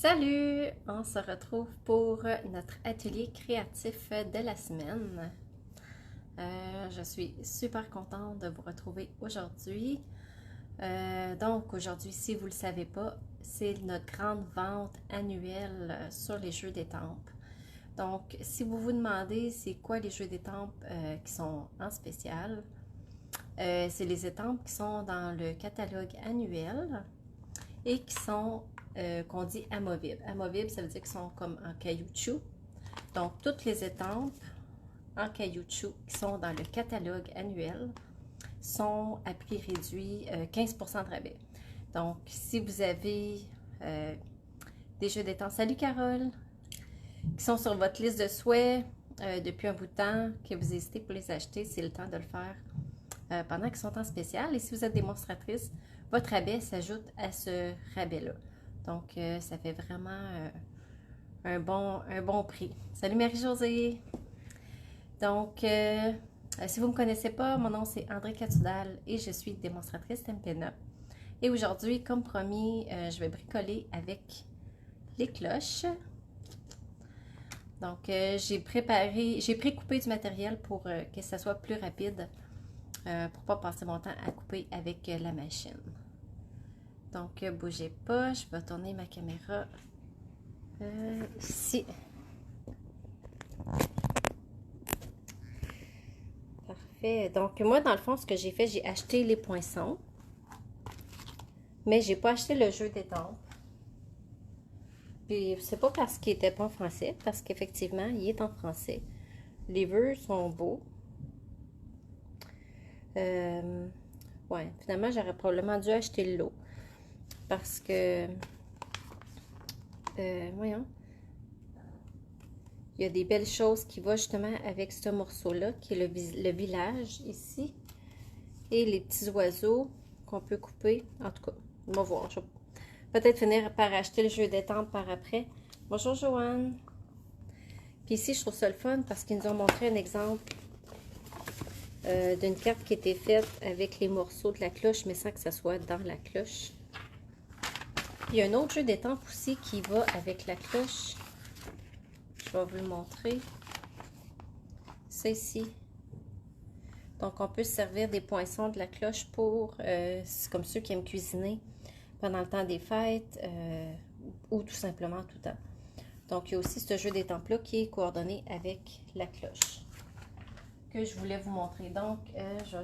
Salut! On se retrouve pour notre atelier créatif de la semaine. Je suis super contente de vous retrouver aujourd'hui. Donc aujourd'hui, si vous ne le savez pas, c'est notre grande vente annuelle sur les jeux d'étampes. Donc, si vous vous demandez c'est quoi les jeux d'étampes qui sont en spécial, c'est les étampes qui sont dans le catalogue annuel et qui sont qu'on dit amovibles. Amovibles, ça veut dire qu'ils sont comme en caoutchouc. Donc, toutes les étampes en caoutchouc qui sont dans le catalogue annuel sont à prix réduit, 15% de rabais. Donc, si vous avez des jeux d'étampes, salut Carole, qui sont sur votre liste de souhaits depuis un bout de temps, que vous hésitez pour les acheter, c'est le temps de le faire pendant qu'ils sont en spécial. Et si vous êtes démonstratrice, votre rabais s'ajoute à ce rabais-là. Donc, ça fait vraiment un bon prix. Salut Marie-Josée! Donc, si vous ne me connaissez pas, mon nom c'est André Catudal et je suis démonstratrice Tempena. Et aujourd'hui, comme promis, je vais bricoler avec les cloches. Donc, j'ai pré-coupé du matériel pour que ça soit plus rapide, pour ne pas passer mon temps à couper avec la machine. Donc, bougez pas, je vais tourner ma caméra ici. Parfait. Donc, moi, dans le fond, ce que j'ai fait, j'ai acheté les poinçons, mais j'ai pas acheté le jeu d'étampes. Puis, c'est pas parce qu'il était pas en français, parce qu'effectivement, il est en français. Les vœux sont beaux. Ouais, finalement, j'aurais probablement dû acheter le lot. Parce que, voyons, il y a des belles choses qui vont justement avec ce morceau-là, qui est le village ici. Et les petits oiseaux qu'on peut couper. En tout cas, on va voir. Je vais peut-être finir par acheter le jeu d'étampes par après. Bonjour Joanne. Puis ici, je trouve ça le fun parce qu'ils nous ont montré un exemple d'une carte qui était faite avec les morceaux de la cloche, mais sans que ça soit dans la cloche. Il y a un autre jeu d'étampes aussi qui va avec la cloche. Je vais vous le montrer. C'est ici. Donc, on peut se servir des poinçons de la cloche pour, c'est comme ceux qui aiment cuisiner pendant le temps des fêtes ou tout simplement tout le temps. Donc, il y a aussi ce jeu d'étampes-là qui est coordonné avec la cloche que je voulais vous montrer. Donc, je vais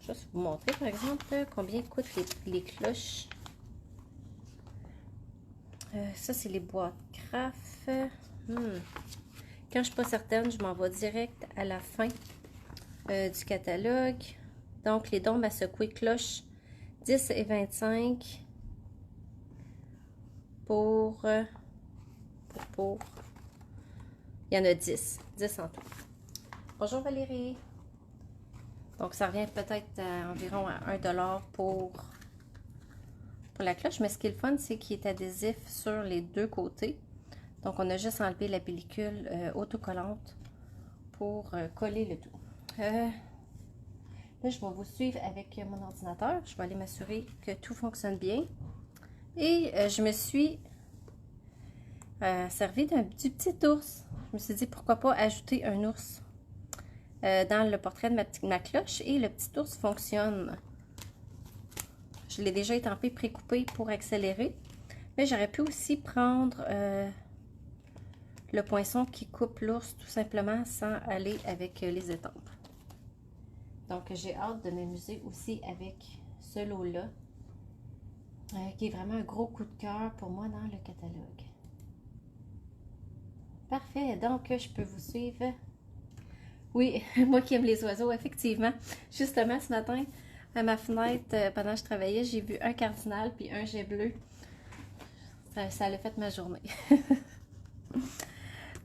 juste vous montrer, par exemple, combien coûtent les cloches. Ça, c'est les boîtes craft. Quand je ne suis pas certaine, je m'en vais direct à la fin du catalogue. Donc, les dombes à secouer cloche, 10 et 25 pour il y en a 10 en tout. Bonjour Valérie. Donc, ça revient peut-être à environ à 1$ pour la cloche. Mais ce qui est le fun, c'est qu'il est adhésif sur les deux côtés. Donc, on a juste enlevé la pellicule autocollante pour coller le tout. Là, je vais vous suivre avec mon ordinateur. Je vais aller m'assurer que tout fonctionne bien. Et je me suis servi du petit ours. Je me suis dit, pourquoi pas ajouter un ours dans le portrait de ma cloche. Et le petit ours fonctionne. Je l'ai déjà étampé, pré-coupé pour accélérer. Mais j'aurais pu aussi prendre le poinçon qui coupe l'ours tout simplement sans aller avec les étampes. Donc, j'ai hâte de m'amuser aussi avec ce lot-là, qui est vraiment un gros coup de cœur pour moi dans le catalogue. Parfait, donc je peux vous suivre. Oui, moi qui aime les oiseaux, effectivement. Justement, ce matin, à ma fenêtre, pendant que je travaillais, j'ai vu un cardinal puis un jet bleu. Ça a fait ma journée.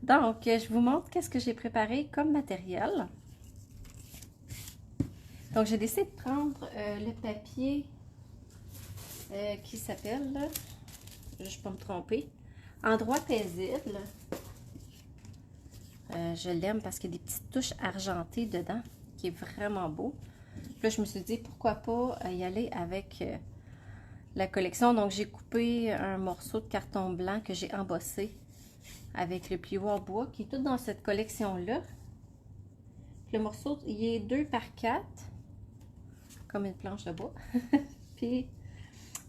Donc, je vous montre qu'est-ce que j'ai préparé comme matériel. Donc, j'ai décidé de prendre le papier qui s'appelle, je ne peux pas me tromper, Endroit paisible. Je l'aime parce qu'il y a des petites touches argentées dedans, qui est vraiment beau. Puis là, je me suis dit, pourquoi pas y aller avec la collection. Donc, j'ai coupé un morceau de carton blanc que j'ai embossé avec le plioir bois qui est tout dans cette collection-là. Le morceau, il est 2 par 4, comme une planche de bois. Puis,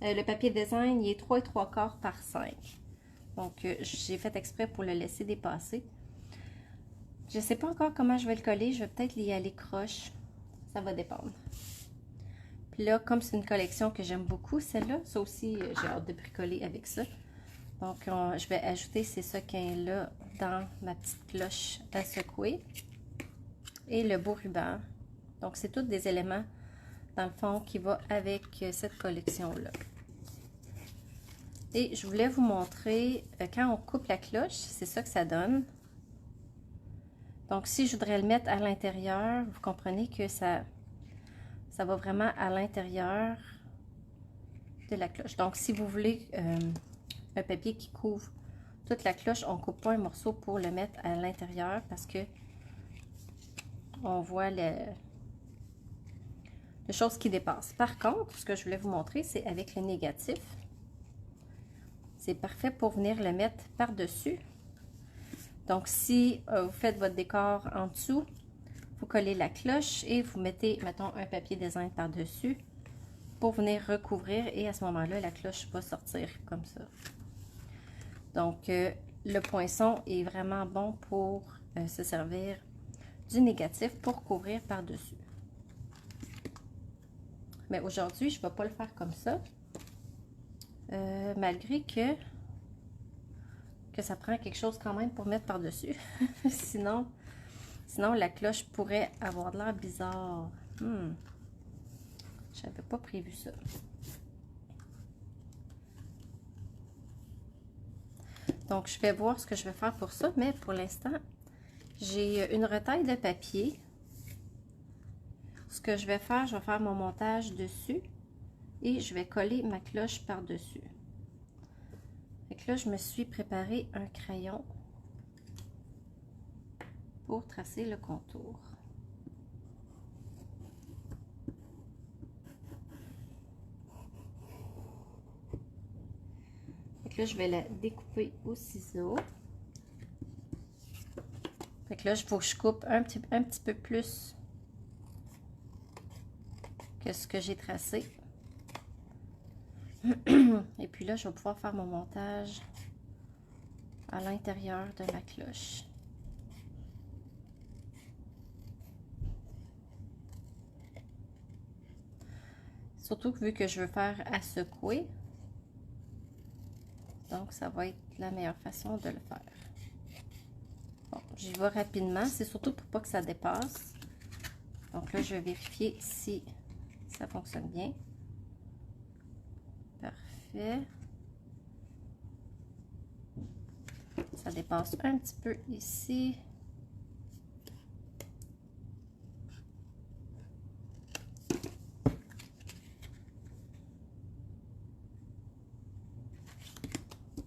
le papier design, il est 3 et 3/4 par 5. Donc, j'ai fait exprès pour le laisser dépasser. Je ne sais pas encore comment je vais le coller. Je vais peut-être y aller croche. Ça va dépendre. Puis là, comme c'est une collection que j'aime beaucoup, celle-là, ça aussi, j'ai hâte de bricoler avec ça. Donc, je vais ajouter ces sequins-là dans ma petite cloche à secouer. Et le beau ruban. Donc, c'est tous des éléments, dans le fond, qui vont avec cette collection-là. Et je voulais vous montrer, quand on coupe la cloche, c'est ça que ça donne. Donc, si je voudrais le mettre à l'intérieur, vous comprenez que ça va vraiment à l'intérieur de la cloche. Donc, si vous voulez un papier qui couvre toute la cloche, on ne coupe pas un morceau pour le mettre à l'intérieur parce que on voit les choses qui dépassent. Par contre, ce que je voulais vous montrer, c'est avec le négatif. C'est parfait pour venir le mettre par-dessus. Donc, si vous faites votre décor en dessous, vous collez la cloche et vous mettez, mettons, un papier design par-dessus pour venir recouvrir. Et à ce moment-là, la cloche va sortir comme ça. Donc, le poinçon est vraiment bon pour se servir du négatif pour couvrir par-dessus. Mais aujourd'hui, je ne vais pas le faire comme ça. Malgré que ça prend quelque chose quand même pour mettre par-dessus. Sinon, la cloche pourrait avoir de l'air bizarre. J'avais pas prévu ça. Donc, je vais voir ce que je vais faire pour ça. Mais pour l'instant, j'ai une retaille de papier. Ce que je vais faire mon montage dessus. Et je vais coller ma cloche par-dessus. Donc là, je me suis préparé un crayon pour tracer le contour. Donc là, je vais la découper au ciseau. Donc là, il faut que je coupe un petit peu plus que ce que j'ai tracé. Et puis là, je vais pouvoir faire mon montage à l'intérieur de la cloche. Surtout que vu que je veux faire à secouer, donc ça va être la meilleure façon de le faire. Bon, j'y vais rapidement, c'est surtout pour pas que ça dépasse. Donc là, je vais vérifier si ça fonctionne bien. Parfait. Ça dépasse un petit peu ici.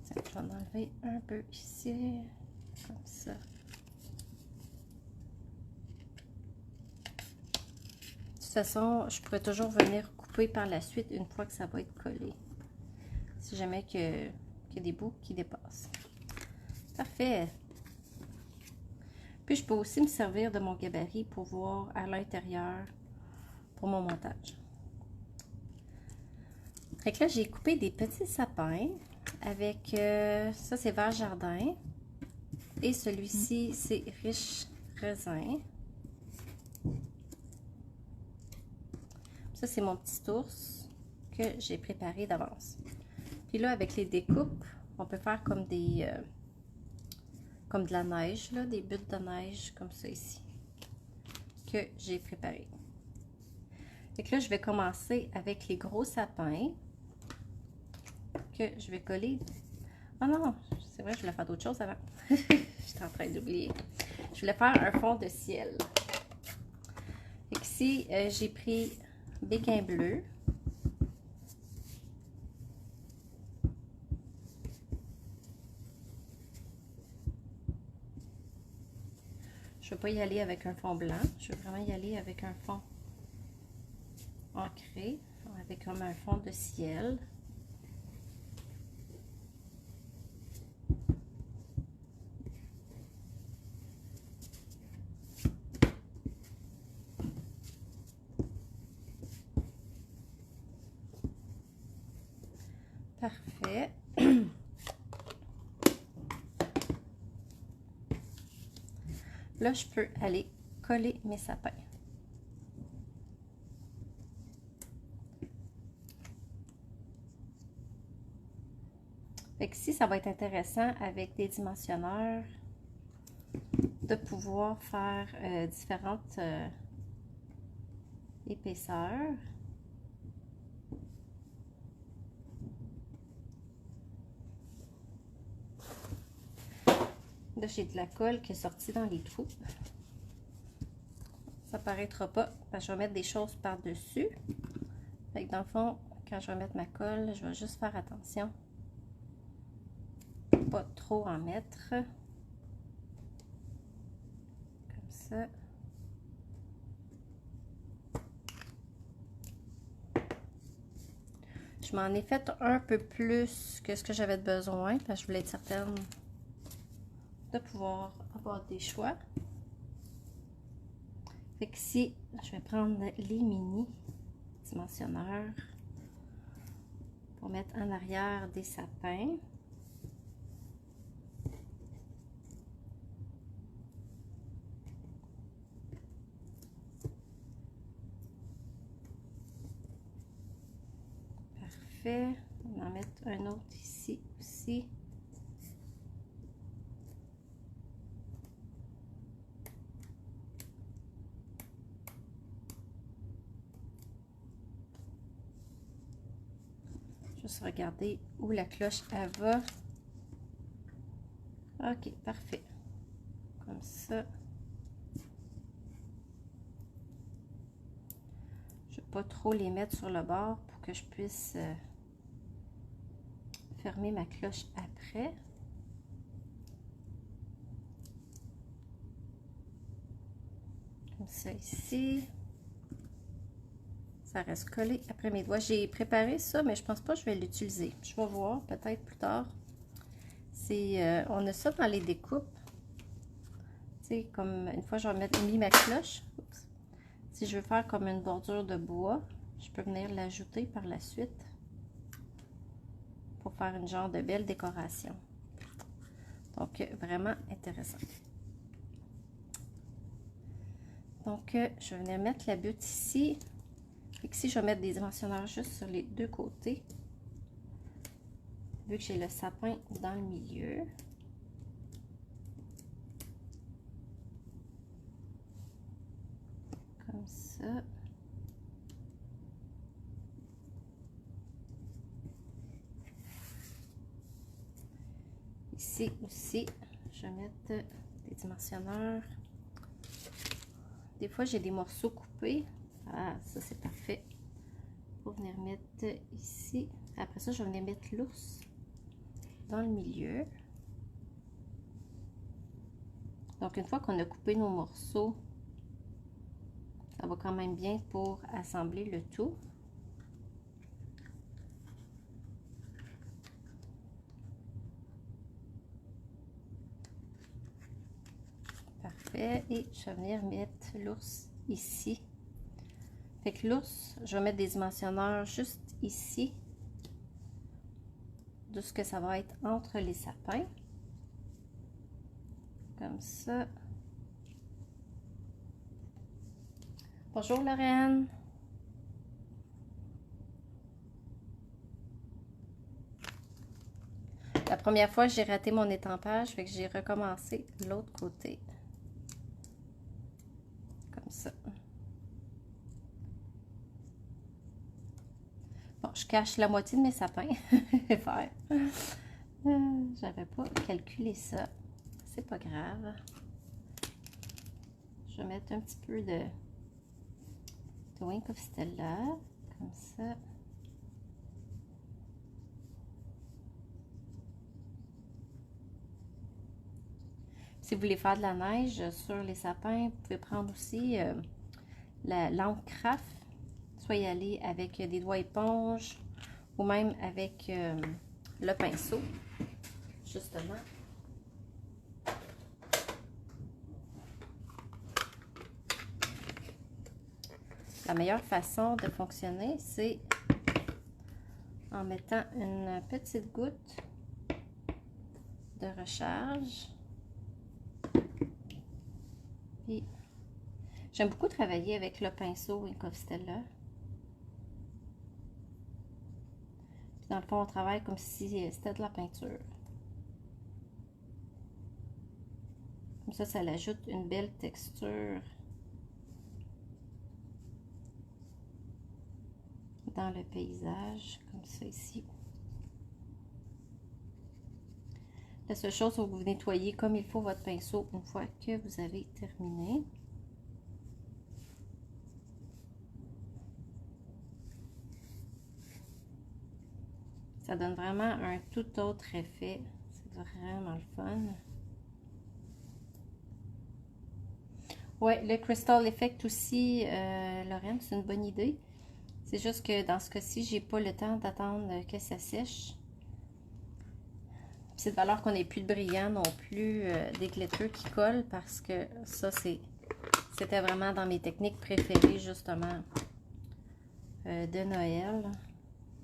Je vais en enlever un peu ici, comme ça. De toute façon, je pourrais toujours venir couper par la suite une fois que ça va être collé. Si jamais qu'il y a des bouts qui dépassent. Parfait. Puis je peux aussi me servir de mon gabarit pour voir à l'intérieur pour mon montage. Fait que là, j'ai coupé des petits sapins avec, ça c'est vert jardin. Et celui-ci, c'est riche raisin. Ça, c'est mon petit ours que j'ai préparé d'avance. Puis là, avec les découpes, on peut faire comme des... comme de la neige, là, des buttes de neige comme ça ici, que j'ai préparé. Et là, je vais commencer avec les gros sapins que je vais coller. Oh non, c'est vrai, je voulais faire d'autres choses avant. J'étais en train d'oublier. Je voulais faire un fond de ciel. Et ici, j'ai pris béguin bleu. Je ne vais pas y aller avec un fond blanc. Je vais vraiment y aller avec un fond ancré, avec comme un fond de ciel. Parfait. Là, je peux aller coller mes sapins. Fait que ici, ça va être intéressant avec des dimensionneurs de pouvoir faire différentes épaisseurs. Là, j'ai de la colle qui est sortie dans les trous. Ça paraîtra pas parce que je vais mettre des choses par-dessus. Fait que dans le fond, quand je vais mettre ma colle, je vais juste faire attention. Pas trop en mettre. Comme ça. Je m'en ai fait un peu plus que ce que j'avais besoin parce que je voulais être certaine de pouvoir avoir des choix. Fait que ici, je vais prendre les mini dimensionneurs pour mettre en arrière des sapins. Parfait. On va en mettre un autre ici aussi. Juste regarder où la cloche elle va. Ok, parfait. Comme ça. Je ne vais pas trop les mettre sur le bord pour que je puisse fermer ma cloche après. Comme ça ici. Ça reste collé après mes doigts. J'ai préparé ça, mais je pense pas que je vais l'utiliser. Je vais voir peut-être plus tard. On a ça dans les découpes. Tu sais, comme une fois j'aurai mis ma cloche. Oups. Si je veux faire comme une bordure de bois, je peux venir l'ajouter par la suite pour faire une genre de belle décoration. Donc, vraiment intéressant. Donc, je vais venir mettre la butte ici. Ici, je vais mettre des dimensionneurs juste sur les deux côtés. Vu que j'ai le sapin dans le milieu. Comme ça. Ici aussi, je vais mettre des dimensionneurs. Des fois, j'ai des morceaux coupés. Ah, ça c'est parfait. Pour venir mettre ici. Après ça, je vais venir mettre l'ours dans le milieu. Donc, une fois qu'on a coupé nos morceaux, ça va quand même bien pour assembler le tout. Parfait. Et je vais venir mettre l'ours ici. Fait que l'ours, je vais mettre des dimensionneurs juste ici, de ce que ça va être entre les sapins. Comme ça. Bonjour Lorraine. La première fois, j'ai raté mon étampage, fait que j'ai recommencé de l'autre côté. Comme ça. Bon, je cache la moitié de mes sapins. J'avais pas calculé ça. C'est pas grave. Je vais mettre un petit peu de Wink of Stella. Comme ça. Si vous voulez faire de la neige sur les sapins, vous pouvez prendre aussi l'encre craft. Soit y aller avec des doigts éponges ou même avec le pinceau, justement. La meilleure façon de fonctionner, c'est en mettant une petite goutte de recharge. Puis, j'aime beaucoup travailler avec le pinceau Incostella. Puis dans le fond, on travaille comme si c'était de la peinture. Comme ça ajoute une belle texture dans le paysage, comme ça ici. La seule chose, c'est que vous nettoyez comme il faut votre pinceau une fois que vous avez terminé. Ça donne vraiment un tout autre effet. C'est vraiment le fun. Ouais, le Crystal Effect aussi, Lorraine, c'est une bonne idée. C'est juste que dans ce cas-ci, j'ai pas le temps d'attendre que ça sèche. C'est de valeur qu'on n'ait plus de brillant non plus, des glitters qui collent, parce que ça, c'était vraiment dans mes techniques préférées, justement, de Noël.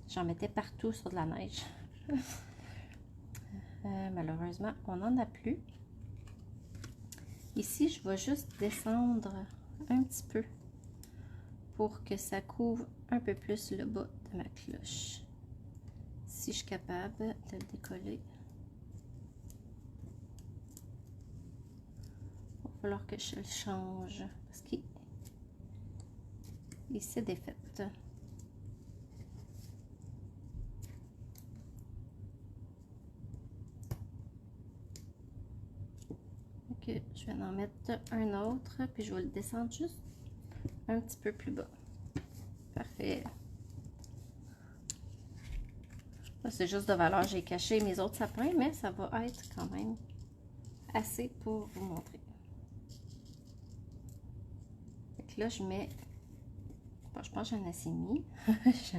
J'en mettais partout sur de la neige. Malheureusement, on n'en a plus. Ici, je vais juste descendre un petit peu pour que ça couvre un peu plus le bas de ma cloche. Si je suis capable de le décoller. Il va falloir que je le change parce qu'il s'est défait. Ok, je vais en mettre un autre, puis je vais le descendre juste un petit peu plus bas. Parfait. C'est juste de valeur, j'ai caché mes autres sapins, mais ça va être quand même assez pour vous montrer. Donc là, je mets, bon, je pense que j'en ai assez mis.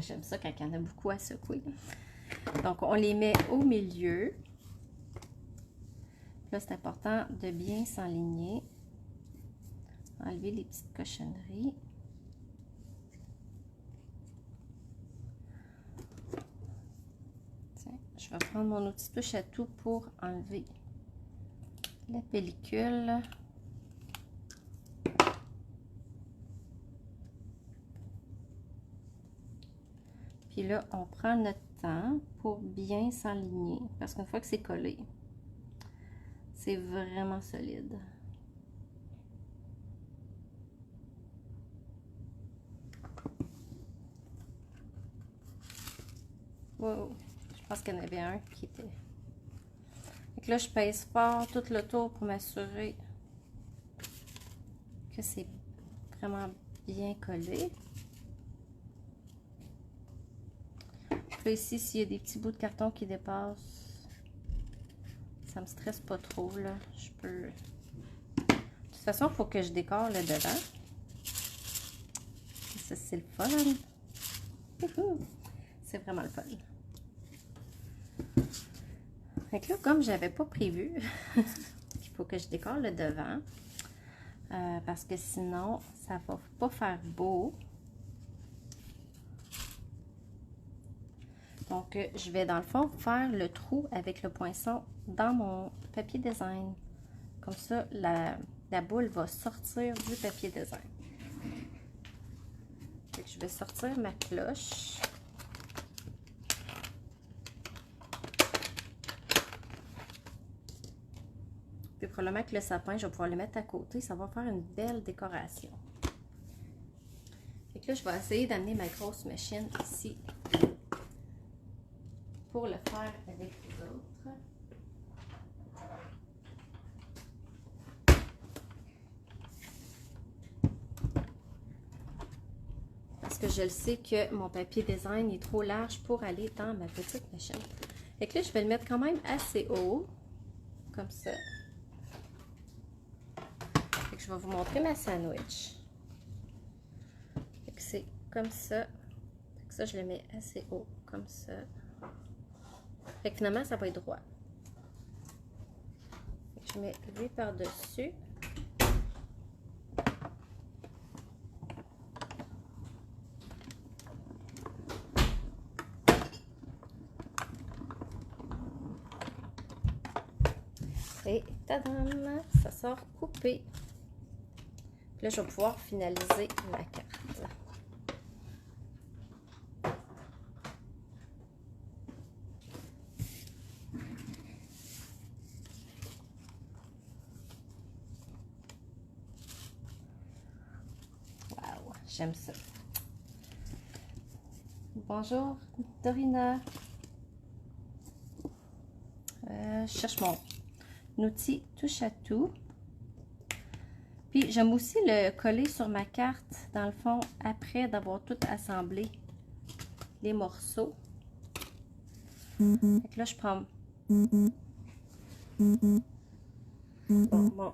J'aime ça quand il y en a beaucoup à secouer. Donc, on les met au milieu. Là, c'est important de bien s'enligner. Enlever les petites cochonneries. Je vais prendre mon outil touche à tout pour enlever la pellicule. Puis là, on prend notre temps pour bien s'enligner. Parce qu'une fois que c'est collé, c'est vraiment solide. Wow! Je pense qu'il y en avait un qui était... Donc là, je pèse fort tout le tour pour m'assurer que c'est vraiment bien collé. Là, ici, s'il y a des petits bouts de carton qui dépassent, ça me stresse pas trop, là. Je peux... De toute façon, il faut que je décore le devant. Ça, c'est le fun. C'est vraiment le fun. Donc là, comme j'avais pas prévu, il faut que je décore le devant. Parce que sinon, ça va pas faire beau. Donc, je vais dans le fond faire le trou avec le poinçon dans mon papier design. Comme ça, la boule va sortir du papier design. Donc, je vais sortir ma cloche. Puis probablement que le sapin, je vais pouvoir le mettre à côté. Ça va faire une belle décoration. Fait que là, je vais essayer d'amener ma grosse machine ici pour le faire avec les autres. Parce que je le sais que mon papier design est trop large pour aller dans ma petite machine. Fait que là, je vais le mettre quand même assez haut, comme ça. Fait que je vais vous montrer ma sandwich. Fait que c'est comme ça. Fait que ça, je le mets assez haut, comme ça. Fait que finalement, ça va être droit. Fait que je mets lui par-dessus. Et tadam! Ça sort coupé. Puis là, je vais pouvoir finaliser ma carte. Wow, j'aime ça. Bonjour, Dorina. Je cherche mon outil touche à tout. Puis j'aime aussi le coller sur ma carte, dans le fond, après d'avoir tout assemblé les morceaux. Donc là, je prends... Bon.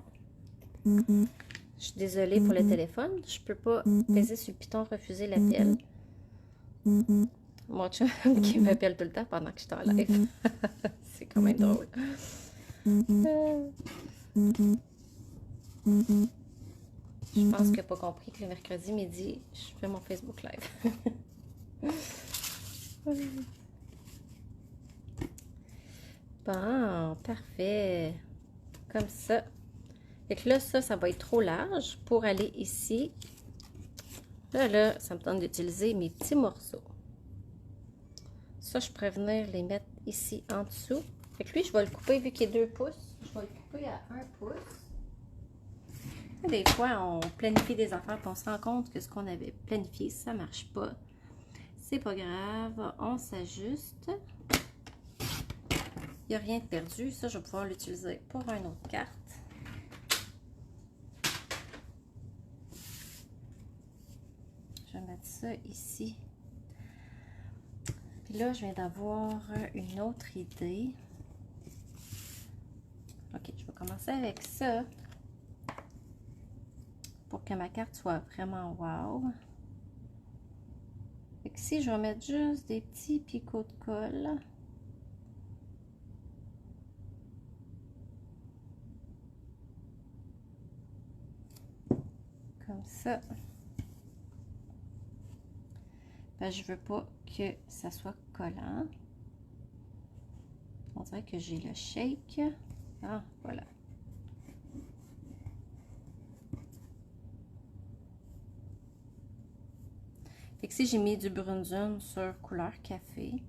Je suis désolée pour le téléphone. Je peux pas peser sur le piton refuser l'appel. Mon chum qui m'appelle tout le temps pendant que je suis en live. C'est quand même drôle. Je pense qu'il n'a pas compris que le mercredi midi, je fais mon Facebook Live. Bon, parfait. Comme ça. Et que là, ça va être trop large pour aller ici. Là, ça me tente d'utiliser mes petits morceaux. Ça, je pourrais venir les mettre ici en dessous. Fait que lui, je vais le couper, vu qu'il est 2 pouces. Je vais le couper à 1 pouce. Des fois, on planifie des affaires et on se rend compte que ce qu'on avait planifié, ça ne marche pas. C'est pas grave, on s'ajuste. Il n'y a rien de perdu. Ça, je vais pouvoir l'utiliser pour une autre carte. Je vais mettre ça ici. Puis là, je viens d'avoir une autre idée. Ok, je vais commencer avec ça. Pour que ma carte soit vraiment wow. Fait que ici, je vais mettre juste des petits picots de colle. Comme ça. Ben, je veux pas que ça soit collant. On dirait que j'ai le shake. Ah, voilà. Fait que si j'ai mis du Brunzone sur couleur café,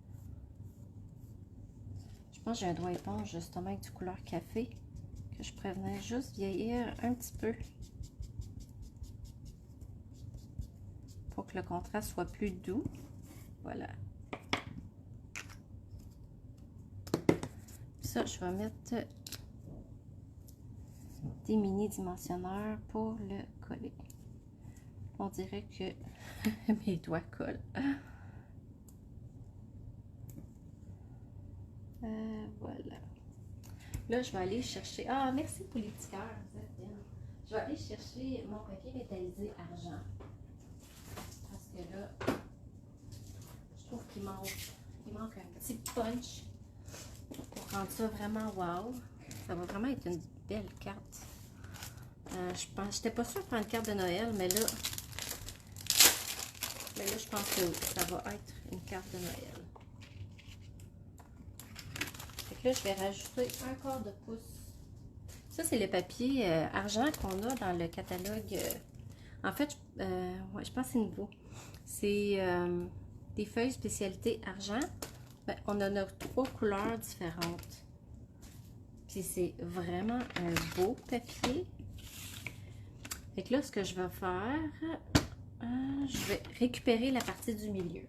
je pense que j'ai un doigt éponge justement avec du couleur café que je pourrais venir juste vieillir un petit peu pour que le contraste soit plus doux. Voilà. Ça, je vais mettre des mini dimensionneurs pour le coller. On dirait que mes doigts collent. Voilà. Là, je vais aller chercher... Ah, merci pour les petits cœurs. Je vais aller chercher mon papier métallisé argent. Parce que là, je trouve qu'il manque un petit punch pour rendre ça vraiment wow. Ça va vraiment être une belle carte. J'étais pas sûre de prendre une carte de Noël, mais là, je pense que ça va être une carte de Noël. Fait que là, je vais rajouter un quart de pouce. Ça, c'est le papier argent qu'on a dans le catalogue. En fait, ouais, je pense que c'est nouveau. C'est des feuilles spécialité argent. Ben, on en a 3 couleurs différentes. Puis c'est vraiment un beau papier. Fait que là, ce que je vais faire, je vais récupérer la partie du milieu.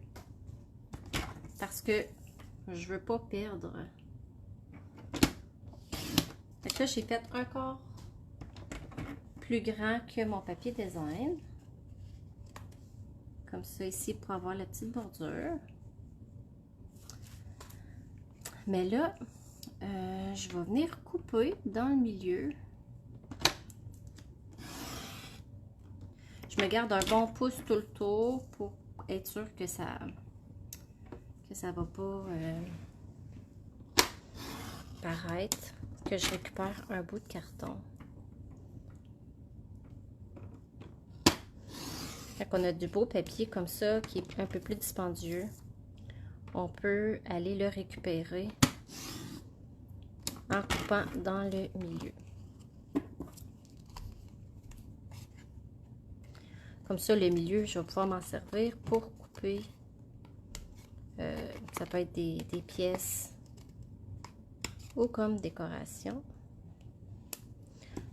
Parce que je veux pas perdre. Fait que là, j'ai fait un quart plus grand que mon papier design. Comme ça ici pour avoir la petite bordure. Mais là, je vais venir couper dans le milieu. Je me garde un bon pouce tout le tour pour être sûr que ça va pas paraître. Que je récupère un bout de carton. Quand on a du beau papier comme ça, qui est un peu plus dispendieux, on peut aller le récupérer en coupant dans le milieu. Comme ça, le milieu, je vais pouvoir m'en servir pour couper. Ça peut être des pièces ou comme décoration.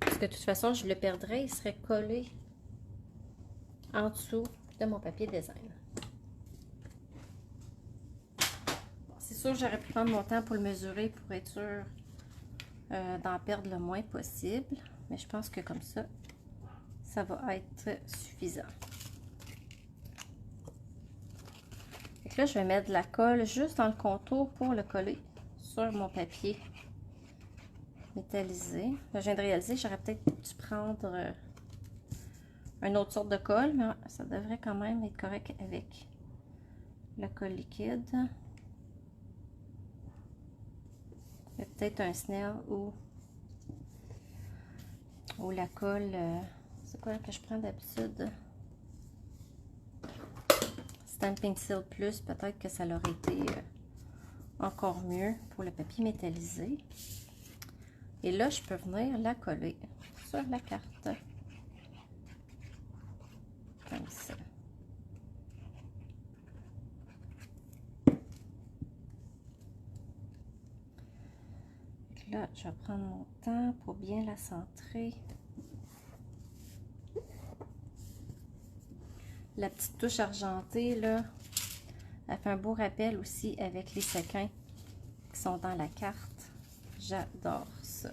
Parce que de toute façon, je le perdrais, il serait collé en dessous de mon papier design. C'est sûr, j'aurais pu prendre mon temps pour le mesurer pour être sûr d'en perdre le moins possible. Mais je pense que comme ça, ça va être suffisant. Donc là, je vais mettre de la colle juste dans le contour pour le coller sur mon papier métallisé. Là, je viens de réaliser, j'aurais peut-être dû prendre une autre sorte de colle, mais ça devrait quand même être correct avec la colle liquide. Il y a peut-être un Snell ou la colle, c'est quoi que je prends d'habitude? Stamping Seal Plus, peut-être que ça aurait été encore mieux pour le papier métallisé. Et là, je peux venir la coller sur la carte. Comme ça. Là, je vais prendre mon temps pour bien la centrer. La petite touche argentée, là, elle fait un beau rappel aussi avec les sequins qui sont dans la carte. J'adore ça.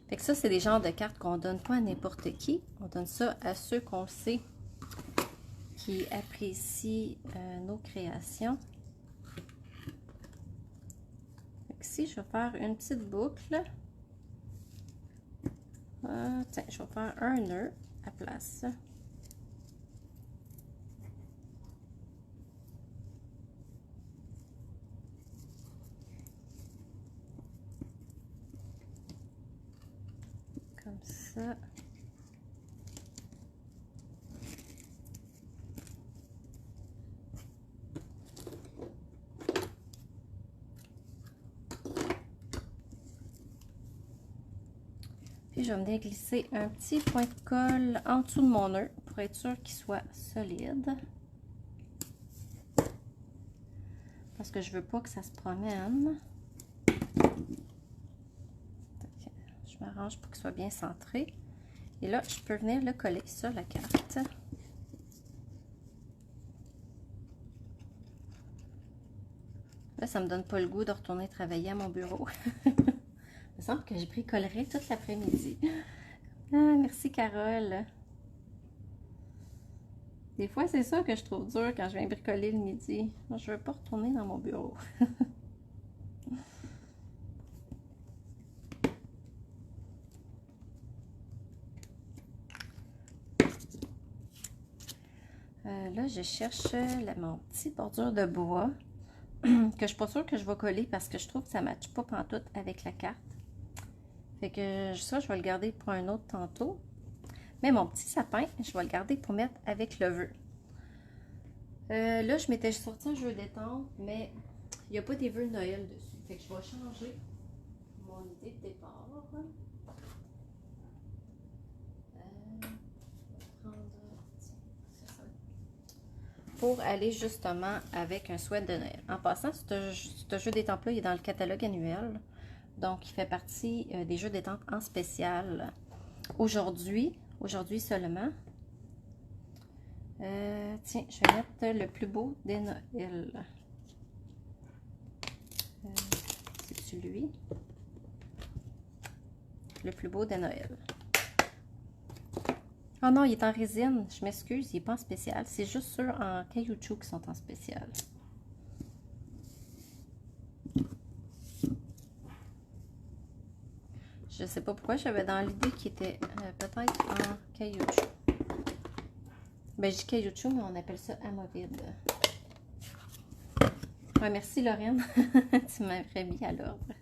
Fait que ça, c'est des genres de cartes qu'on donne pas à n'importe qui. On donne ça à ceux qu'on sait qui apprécient nos créations. Fait que ici, je vais faire une petite boucle. Tiens, je vais faire un nœud à place. Comme ça. Puis je vais venir glisser un petit point de colle en dessous de mon nœud pour être sûr qu'il soit solide. Parce que je veux pas que ça se promène. Je m'arrange pour qu'il soit bien centré. Et là, je peux venir le coller sur la carte. Là, ça me donne pas le goût de retourner travailler à mon bureau. Il me semble que je bricolerai toute l'après-midi. Ah, merci Carole. Des fois, c'est ça que je trouve dur quand je viens bricoler le midi. Moi, je veux pas retourner dans mon bureau. Là, je cherche mon petit bordure de bois que je suis pas sûre que je vais coller parce que je trouve que ça ne matche pas pantoute avec la carte. Fait que ça, je vais le garder pour un autre tantôt. Mais mon petit sapin, je vais le garder pour mettre avec le vœu. Là, je m'étais sorti un jeu d'étampe, mais il n'y a pas des vœux de Noël dessus. Fait que je vais changer mon idée de départ. Pour aller justement avec un souhait de Noël. En passant, ce jeu d'étampe-là, il est dans le catalogue annuel. Donc, il fait partie des jeux d'étampe en spécial. Aujourd'hui seulement. Tiens, je vais mettre le plus beau des Noëls. C'est celui. Le plus beau des Noëls. Oh non, il est en résine. Je m'excuse, il n'est pas en spécial. C'est juste ceux en caoutchouc qui sont en spécial. Je ne sais pas pourquoi j'avais dans l'idée qu'il était peut-être en caoutchouc. Ben, je dis caoutchouc, mais on appelle ça amovible. Ouais, merci Lorraine. Tu m'aurais mis à l'ordre.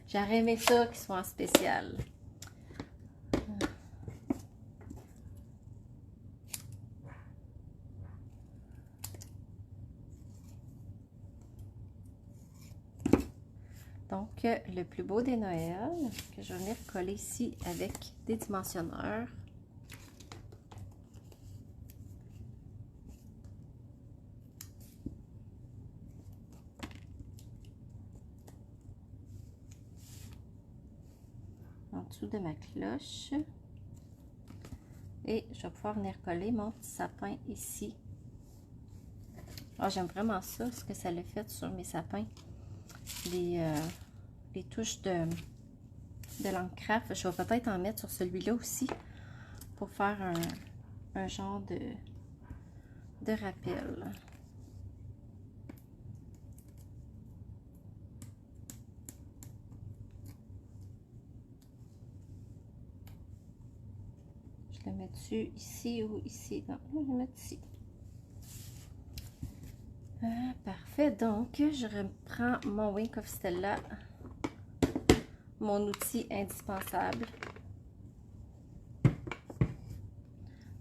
J'aurais aimé ça qu'ils soient en spécial. le plus beau des Noëls, que je vais venir coller ici avec des dimensionneurs. En dessous de ma cloche. Et je vais pouvoir venir coller mon petit sapin ici. Oh, j'aime vraiment ça, ce que ça l'a fait sur mes sapins. Les touches de l'encre. Je vais peut-être en mettre sur celui-là aussi pour faire un genre de rappel. Je le mets dessus ici ou ici? Non, je vais le mettre ici. Parfait, donc je reprends mon Wink of Stella, mon outil indispensable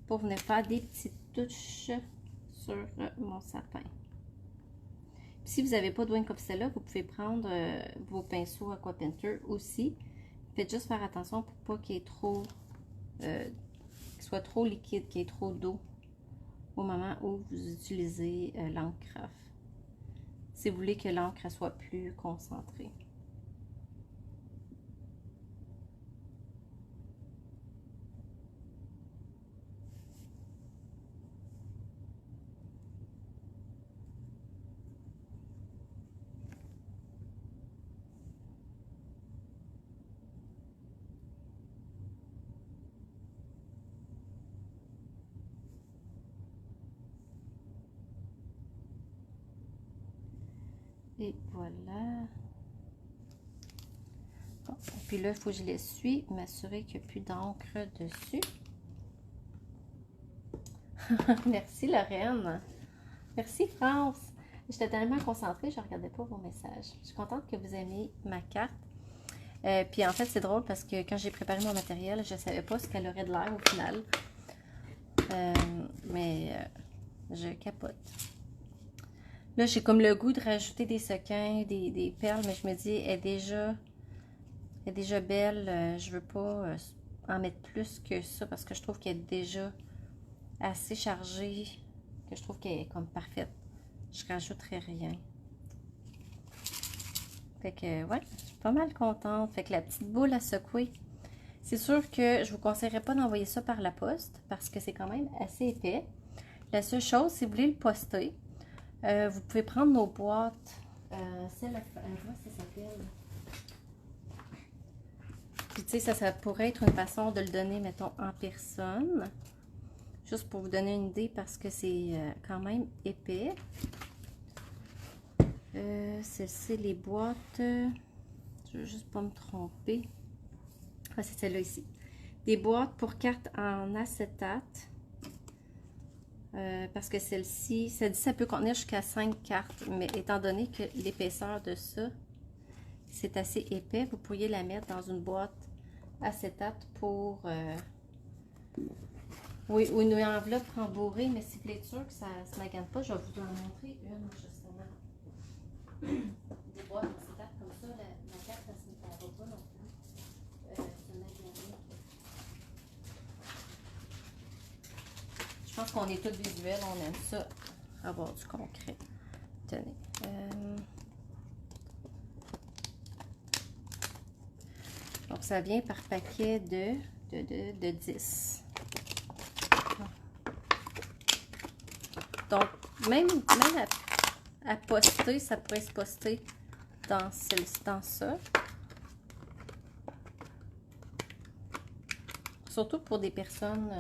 pour venir faire des petites touches sur mon sapin. Puis, si vous n'avez pas de Wink of Stella, vous pouvez prendre vos pinceaux Aqua Painter aussi. Faites juste faire attention pour pas qu'il y ait trop, qu'il soit trop liquide, qu'il y ait trop d'eau au moment où vous utilisez l'encre craft. Si vous voulez que l'encre soit plus concentrée. Et voilà. Bon, puis là, il faut que je l'essuie, m'assurer qu'il n'y a plus d'encre dessus. Merci Lorraine. Merci France. J'étais tellement concentrée, je ne regardais pas vos messages. Je suis contente que vous aimiez ma carte. Puis en fait, c'est drôle parce que quand j'ai préparé mon matériel, je ne savais pas ce qu'elle aurait de l'air au final. Mais je capote. Là, j'ai comme le goût de rajouter des sequins, des perles, mais je me dis, elle est déjà belle. Je veux pas en mettre plus que ça parce que je trouve qu'elle est déjà assez chargée, que je trouve qu'elle est comme parfaite. Je rajouterai rien. Fait que, ouais, je suis pas mal contente. Fait que la petite boule à secouer, c'est sûr que je vous conseillerais pas d'envoyer ça par la poste parce que c'est quand même assez épais. La seule chose, si vous voulez le poster, vous pouvez prendre nos boîtes. Comment ça s'appelle? Puis, tu sais, ça pourrait être une façon de le donner, mettons, en personne. Juste pour vous donner une idée parce que c'est quand même épais. C'est les boîtes. Je veux juste pas me tromper. Ah, c'est celle-là ici. Des boîtes pour cartes en acétate. Parce que celle-ci, ça dit ça peut contenir jusqu'à 5 cartes. Mais étant donné que l'épaisseur de ça, c'est assez épais, vous pourriez la mettre dans une boîte acétate pour... oui, ou une enveloppe rembourrée, mais si vous êtes sûr que ça ne se magane pas, je vais vous en montrer une, justement. Des boîtes acétate comme ça, la carte, elle ne se métallera pas non plus. Je pense qu'on est tous visuels, on aime ça, avoir du concret. Tenez. Donc, ça vient par paquet de 10. Donc, même à poster, ça pourrait se poster dans ça. Surtout pour des personnes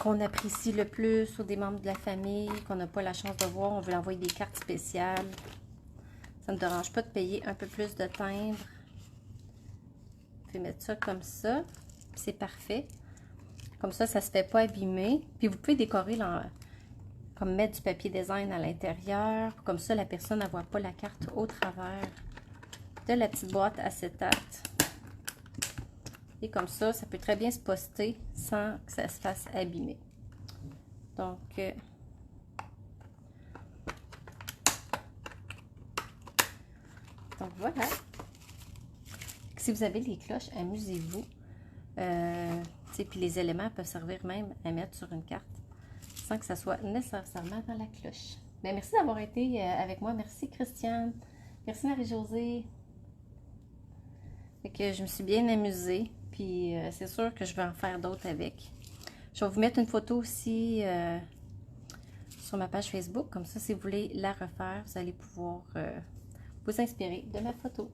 qu'on apprécie le plus ou des membres de la famille qu'on n'a pas la chance de voir. On veut envoyer des cartes spéciales. Ça ne me dérange pas de payer un peu plus de timbre. Vous pouvez mettre ça comme ça. C'est parfait. Comme ça, ça ne se fait pas abîmer. Puis vous pouvez décorer, comme mettre du papier design à l'intérieur. Comme ça, la personne ne voit pas la carte au travers de la petite boîte acétate. Et comme ça, ça peut très bien se poster sans que ça se fasse abîmer. Donc, voilà. Si vous avez les cloches, amusez-vous. Puis les éléments peuvent servir même à mettre sur une carte sans que ça soit nécessairement dans la cloche. Bien, merci d'avoir été avec moi. Merci Christiane. Merci Marie-Josée. Je me suis bien amusée. Puis c'est sûr que je vais en faire d'autres avec. Je vais vous mettre une photo aussi sur ma page Facebook. Comme ça, si vous voulez la refaire, vous allez pouvoir vous inspirer de ma photo.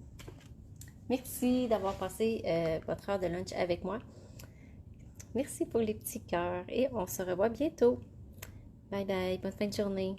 Merci d'avoir passé votre heure de lunch avec moi. Merci pour les petits cœurs et on se revoit bientôt. Bye bye, bonne fin de journée.